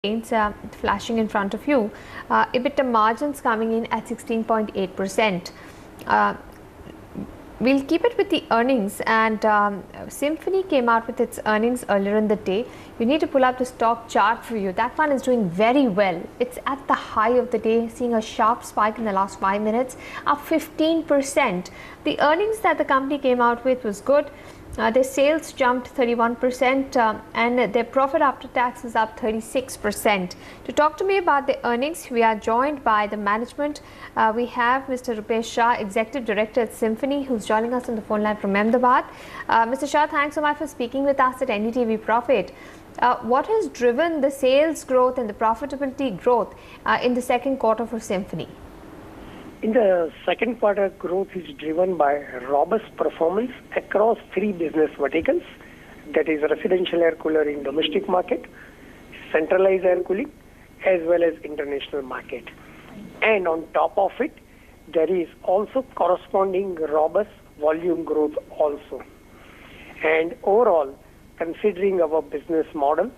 flashing in front of you. EBITDA margins coming in at 16.8%. We'll keep it with the earnings, and Symphony came out with its earnings earlier in the day. You need to pull up the stock chart for you. That one is doing very well. It's at the high of the day, seeing a sharp spike in the last 5 minutes, up 15%. The earnings that the company came out with was good. Their sales jumped 31% and their profit after tax is up 36%. To talk to me about the earnings, we are joined by the management. We have Mr. Nrupesh Shah, Executive Director at Symphony, who's joining us on the phone line from Ahmedabad. Mr. Shah, thanks so much for speaking with us at NDTV Profit. What has driven the sales growth and the profitability growth in the second quarter for Symphony? In the second quarter, growth is driven by robust performance across three business verticals, that is residential air cooler in domestic market, centralized air cooling, as well as international market. And on top of it, there is also corresponding robust volume growth also. And overall, considering our business model,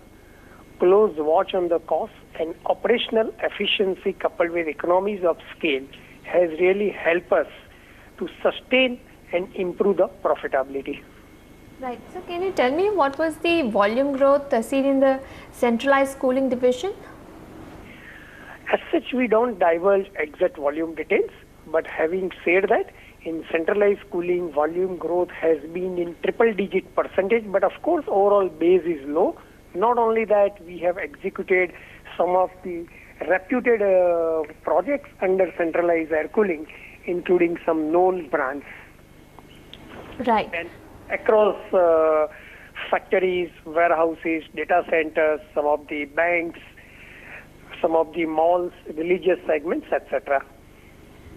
close watch on the cost and operational efficiency coupled with economies of scale has really helped us to sustain and improve the profitability. Right. So can you tell me what was the volume growth seen in the centralized cooling division? As such, we don't divulge exact volume details, but having said that, in centralized cooling, volume growth has been in triple-digit percentage, but of course, overall base is low. Not only that, we have executed some of the reputed projects under centralized air cooling, including some known brands. Right. And across factories, warehouses, data centers, some of the banks, some of the malls, religious segments, etc.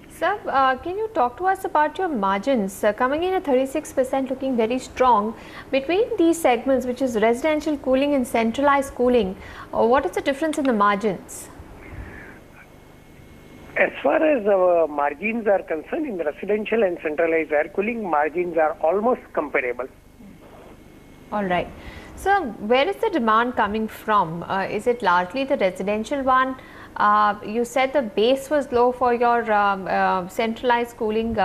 Sir, can you talk to us about your margins coming in at 36%, looking very strong between these segments, which is residential cooling and centralized cooling? What is the difference in the margins? As far as our margins are concerned, in residential and centralized air cooling, margins are almost comparable. All right. So, where is the demand coming from? Is it largely the residential one? You said the base was low for your centralized cooling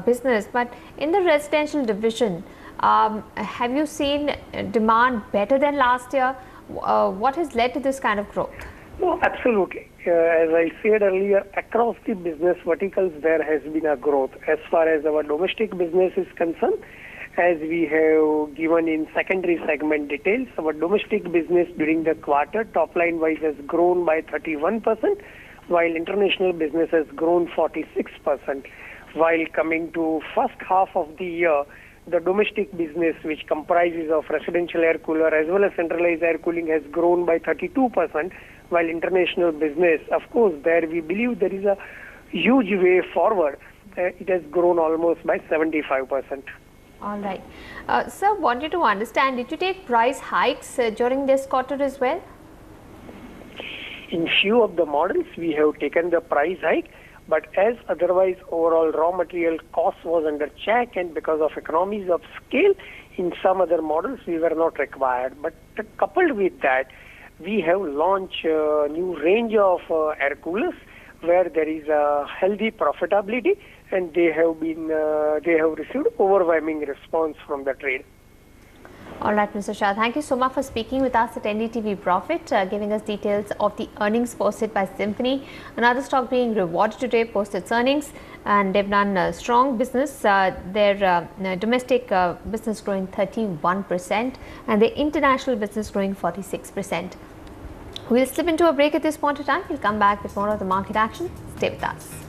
business, but in the residential division, have you seen demand better than last year? What has led to this kind of growth? No, absolutely. As I said earlier, across the business verticals, there has been a growth. As far as our domestic business is concerned, as we have given in secondary segment details, our domestic business during the quarter, top line wise, has grown by 31%, while international business has grown 46%. While coming to first half of the year, the domestic business, which comprises of residential air cooler as well as centralized air cooling, has grown by 32%, while international business, of course, there we believe there is a huge way forward. It has grown almost by 75%. All right. Sir, wanted to understand, did you take price hikes during this quarter as well? In few of the models, we have taken the price hike, but as otherwise overall raw material cost was under check, and because of economies of scale, in some other models we were not required. But coupled with that, we have launched a new range of air coolers where there is a healthy profitability, and they have received overwhelming response from the trade. All right, Mr. Shah, thank you so much for speaking with us at NDTV Profit, giving us details of the earnings posted by Symphony. Another stock being rewarded today posted its earnings, and they've done strong business. Their domestic business growing 31% and the international business growing 46%. We'll slip into a break at this point in time. We'll come back with more of the market action. Stay with us.